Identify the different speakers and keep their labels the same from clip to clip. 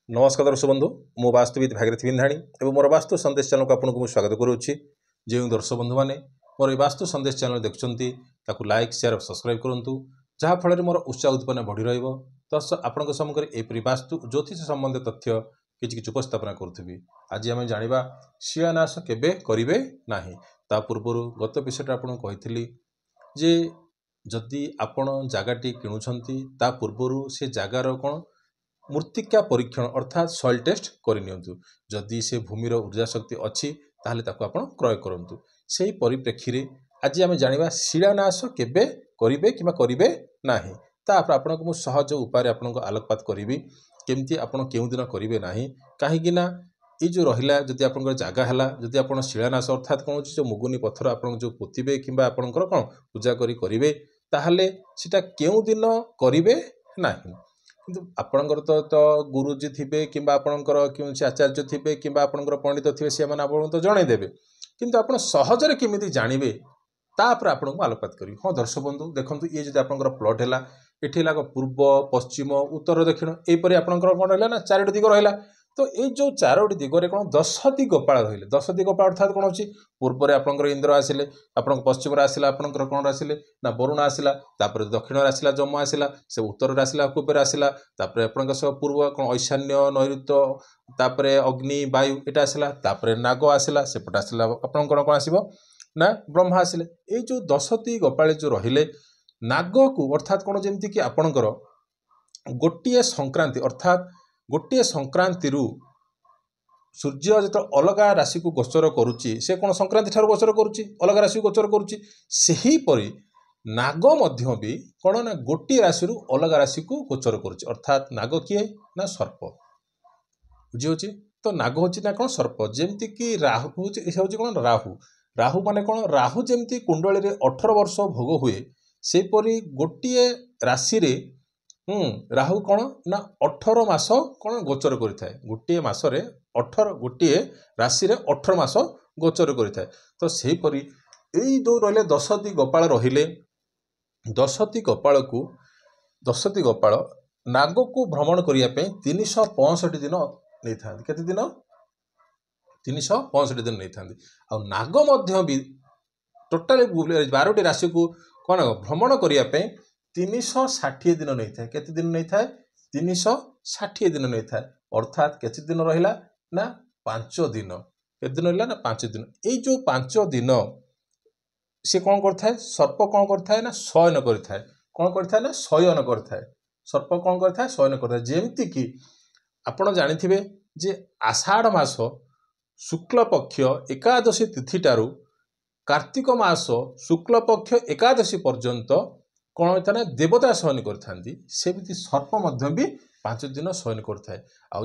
Speaker 1: नमस्कार दर्शक बंधु मो वास्तुविद भागीरथी बिंधाणी और मोर वास्तु संदेश चैनल को आपको स्वागत करुच्ची। जो दर्शक बंधु मैंने मोर वास्तु संदेश चैनल देखुं लाइक शेयर और सब्सक्राइब करूँ जहाँफल मोर उत्साह उद्दीपना बढ़ी रही आपण सम्मुखें एपरी वास्तु ज्योतिष संबंधी तथ्य किसी उपस्थापना करुँगी। आज आम जाना शिलान्यास केबे करेंगे ना ता पूर्व गत विषय आपको कही जे जदि आपण जगटी किणुंट ता पूर्व से जगार कौन मूर्तिका परीक्षण अर्थात सॉइल टेस्ट करनियंतु। जदि से भूमिर ऊर्जा शक्ति अच्छी ताहले ताको आपण क्रय करंतु। सेही परिप्रेक्षी रे आज आम जानिबा शिलान्यास केबे करिवे किबा करिवे नाही ता आपनको मु सहज उपाय आपनको आलोकपात करिवि केमती आपण केउ दिन करिवे नाही काहेकि ना ई जो रहिला जदि आपनकर जागा हला जदि आपण शिलान्यास अर्थात कोन जो मुगुनी पत्थर आपण जो पोतिबे किबा आपनकर कोन पूजा करिवे ताहले सेटा केउ दिन करिवे नाही। किंतु आपणकर तो गुरुजी थे कि आपणकर कौन आचार्य थे कि आपणकर पंडित थे सी मैंने आपको तो जनईदेवे किंतु आप सहजरे केमी जानवे तापर आपको आलोकपात करी। हाँ दर्शक बंधु देखो ये जब आपंकर प्लट है ये पूर्व पश्चिम उत्तर दक्षिण यहपरी आपंकर कौन रहा ना चारोटी दिग रहा तो ये जो चारोटी दिगरे कौन 10 दिगपाल रही 10 दिगपाल अर्थात कौन अच्छी पूर्व में आपंकर इंद्र आसिले आप पश्चिम आसला आपंकर कौन आसिले ना वरुण आसला दक्षिण आसला जम आसला से उत्तर आसला कुबेर आसला आप पूर्व कौन ऐशान्य नैऋत्य तापर अग्नि वायु यहाँ आसला नाग आसला सेपट आसला आपंकर कौन आसो ना ब्रह्मा आसिले ये जो 10 दिगपाल जो रहिले नाग को अर्थात कौन जमती कि आपणकर गोटे संक्रांति अर्थात गोटे संक्रांति सूर्य जो अलग राशि को गोचर करुच्ची से कौन संक्रांति ठार गोचर करुच्ची अलग राशि को गोचर करुच्ची सेहीपरि नाग मध्य भी कौन ना गोटे राशि अलग राशि को गोचर करुच्ची अर्थात नाग किए ना सर्प बुझी तो नाग हूँ ना कौन सर्प जमती कि राहु हूँ कौन राहु राहु माने कौन राहु जमती कुंडली रे 18 वर्ष भोग हुए सेपरि गोटे राशि रे राहु कौन ना 18 मास कौन गोचर करें गोटे मसरे 18 गोटे राशि रे 18 मास गोचर करें तो सेहीपरि यही जो रहिले 10 दिगपाल रहिले 10 दिगपाल नाग को भ्रमण करने 365 दिन नहीं था केते दिन 365 दिन नहीं था आ नाग मध्य भी टोटाल 12टी राशि को कौन भ्रमण करने 360 दिन नहीं था केते दिन नहीं था 360 दिन नहीं था अर्थात केते दिन रहिला ना 5 दिन केते दिन रहिला ना 5 दिन ये जो 5 दिन से कौन करता है सर्प कौन करता है ना शयन करता है कौन करता है ना शयन करता है सर्प कौन करता है शयन करता है जेमती कि आपण जानिथिबे जे आषाढ़ मास शुक्ल पक्ष एकादशी तिथि टारू कार्तिक मास शुक्ल पक्ष एकादशी पर्यंत कौन होता है देवता शयन करती सर्प मध्य भी 5 दिन शयन करता है आ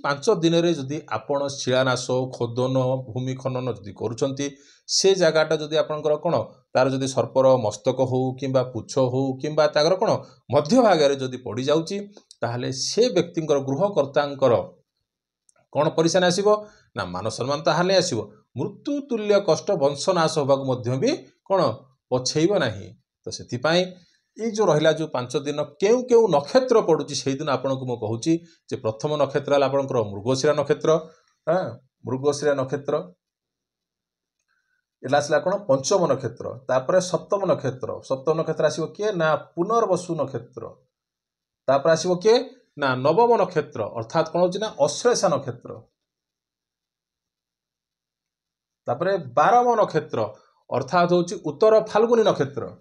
Speaker 1: 5 दिन रे जदि आपण शिलान्यास खोदन भूमि खनन जदि करुचंती से जगहटा जदि आपनकर कौन तार जदि सर्पर मस्तक हो किंबा पुछ हो किंबा तागर कौन मध्य भाग जदि पड़ जाउची ताहले से व्यक्तिंकर गृहकर्तांकर कौन परिशान आसीबो ना मान सम्मान ताहले आसीबो मृत्यु तुल्य कष्ट वंशनाश होबाक मध्य भी कौन पछेइबो नाही। तो सेतिपाई ये जो रहा जो 5 दिन केउ केउ नक्षत्र पड़ुची से दिन आपन को कहूँ जे प्रथम नक्षत्र आपंकर मृगशिरा नक्षत्र हाँ मृगशिरा नक्षत्र एला आसला कौन पंचम नक्षत्र तापर सप्तम नक्षत्र आसीबो किए ना पुनर्वसु नक्षत्र तापर आसीबो किए ना नवम नक्षत्र अर्थात कौन होची ना अश्लेषा नक्षत्र तापर 12 नक्षत्र अर्थात होची उत्तर फाल्गुनी नक्षत्र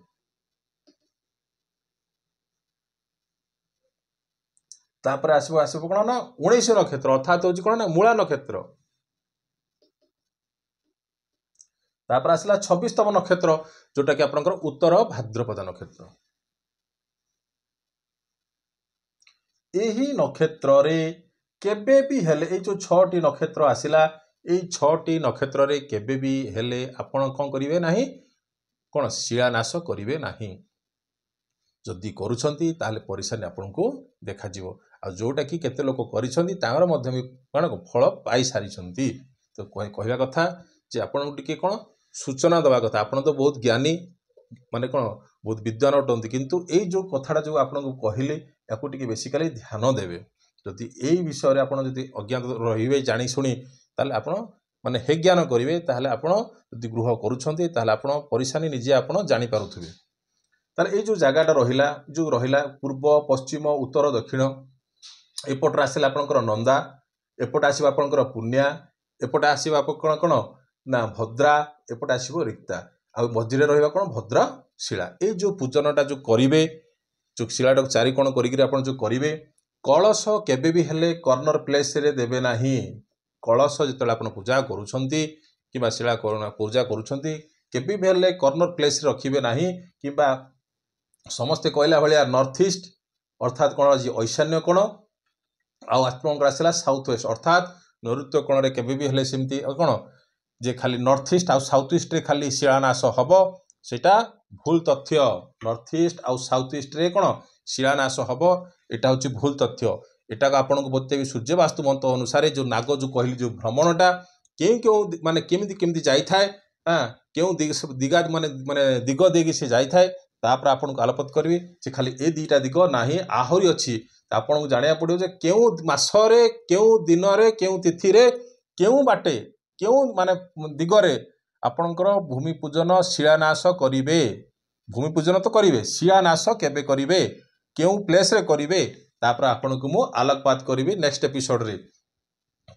Speaker 1: तापर आसो कौन ना 19 नक्षत्र अर्थात होची कौन ना मूला नक्षत्र तापर आसला 26तम नक्षत्र जोटा कि आपनकर उत्तर भाद्रपद नक्षत्र यही नक्षत्र रे केबे भी हेले ए जो 6टी नक्षत्र आसिला ए 6टी नक्षत्र रे केबे भी हेले आपण कौन करिवे नाही कौन शिलान्यास करिवे नाही जदि करुछंती ताले परिशानी आपनको देखा जिवो आ जोटा कि केते लोक करिसंती तांगर मध्य भी कौन फल पाई सारिसंती। तो कहवा कथा जे आपन टिके कौन सूचना दवा कथा आपन तो बहुत ज्ञानी माने कौन बहुत विद्वान अटंती किंतु ए जो कथाटा जो आपन को कहले याकू टिके बेसिकली ध्यान देवे जदि यही विषय आप अज्ञात रे जानी शुणी ताले आप माने हे ज्ञान करेंगे ताहले आप गृह करुँचे आप परिशानी निजे आप जानीपे ताले ये जो जगटा रहा जो रहा पूर्व पश्चिम उत्तर दक्षिण एपटर आसला आपंकर नंदा एपटे आसो आपंकर पुण्या एपटे आसो आप कौन ना भद्रा एपटे आसो रिक्ता आ मझे रहा कौन भद्रशिला ये जो पूजनटा जो करेंगे जो शिलाटा चारि कोण कर करेंगे कलश केबे भी हेले कॉर्नर प्लेस रे देवे नाही कलश जिते आप पूजा करुँच कि शिला पूजा करुँच केबे भी हेले कॉर्नर प्लेस रे रखिबे नाही कि समस्ते कहला भाया नॉर्थ ईस्ट अर्थात कौन आज ईशान्य कोण आत्मकर आसला साउथ वेस्ट अर्थात नैऋत्य कोण केबे भी हेले सेमती कौन जे खाली नॉर्थ ईस्ट आउ साउथ ईस्ट रे खाली शिलान्यास हम सेटा भूल तथ्य नॉर्थ ईस्ट आउ साउथ ईस्ट रे कौन शिलान्यास हम एटा हूँ भूल तथ्य एटा को आपन को बतेबी सूर्य वास्तु मंत्र अनुसार जो नाग जो कहली जो भ्रमणटा क्यों क्यों माने केमिति केमिति जाई थाए क्यों दिगा माने माने दिग देगी से जाई थाए तापर आपन को आलोकत करबी जे खाली ए दीटा दिग नाही आहुरी अछि आपन को जानिया पड़ियो जे केउ मासरे केउ दिनरे केउ तिथिरे केउ बाटे केउ माने दिगरे आपनकर भूमि पूजन शिलान्यास करिवे भूमि पूजन तो करिवे शिलान्यास केबे करिवे केउ प्लेस रे करिवे तापर आपन को मु आलोकपात करिवे नेक्स्ट एपिसोड रे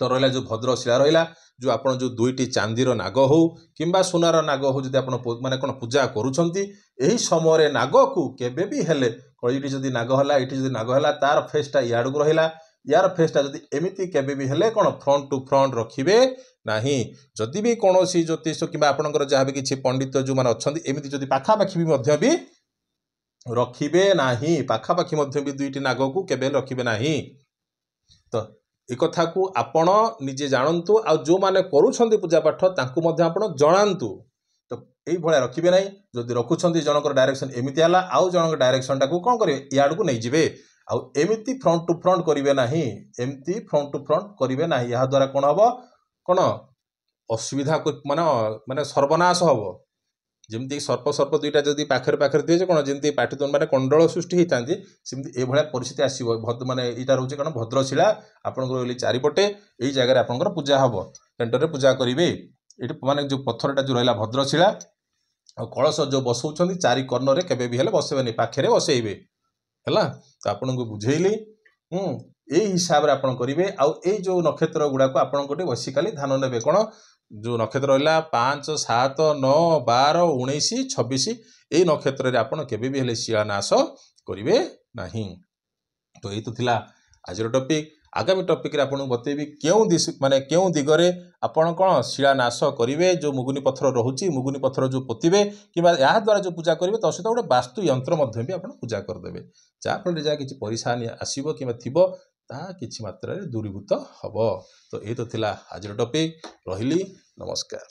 Speaker 1: तो रहा जो भद्रशिला रहा जो आप जो दुईटी चांदीर नाग हो किंबा सुनार नाग हो जब आप माने कौन पूजा करुँच यही समय नाग को केबे भी हेले ये जदि नाग है ये जदि नाग है तार फेसटा इाड़ को रहा यार फेसटा जदि एमती केबे भी हेले कौन फ्रंट टू फ्रंट रखिबे नाही जदि भी कौन ज्योतिष कि आपंकर जहाँ भी किसी पंडित जो मैंने अच्छा एमती जदि पाखापाखि भी रखिबे नाही पाखापाखि भी दुईटी नाग को केबे रखिबे नाही तो एक कथा को आपण निजे जानतु आ जो माने करूछंती पूजा पाठ तांकु मध्ये आपण जणांतु तो एई भळा रखिबे नाही जदि रखुछंती जनकर डायरेक्शन एमिति आला आउ जनकर डायरेक्शन टाको कोन करिवे याड को नै जिवे आ एमिति फ्रंट टू फ्रंट करिवे नाही एमिति फ्रंट टू फ्रंट करिवे नाही या द्वारा कोन हबो कोन असुविधा को माने सर्वनाश हबो जमती सर्प सर्प दुईटा जदि पाखरे पाखरे दिए कौन जमी पाटितुंड माने कंडल सृष्टि होता सेमती ये परिस्थिति आसो माने यहाँ रोचे कौन भद्रशिला आपंकर चारिपटे यही जगह आपंकर पूजा हम सेन्टर रे पूजा करेंगे ये माने जो पत्थरटा जो रहा भद्रशिला और कलश जो बसौं चारि कर्णर केबे भी हेले बसेबे पाखे बसैबे है तो आपन को बुझेली यही हिसाब से आप करेंगे आउ जो नक्षत्र गुड़ाक आप बेसिकाली ध्यान ने कौन जो नक्षत्र रहा 5, 7, 9, 12, 19, 26 यही नक्षत्र रे आपन केबे भी हेले शिलान्यास करिवे नाही। तो यही तो थिला आज टॉपिक आगामी टॉपिक रे आपन बतेबी केउ दिश माने केउ दिगरे आपन कोन शिलान्यास करिवे जो मुगुनी पत्थर रहुची मुगुनी पत्थर जो पोतिबे किबा या द्वारा जो पूजा करिवे तो सहित गोटे वास्तु यंत्र मध्ये भी आपन पूजा कर देबे जा फल जा किछि परेशानी आसीबो किबा थिबो ता किछि मात्रा रे दूरीभूत हबो। तो ये तो थिला आज टॉपिक रहिली नमस्कार।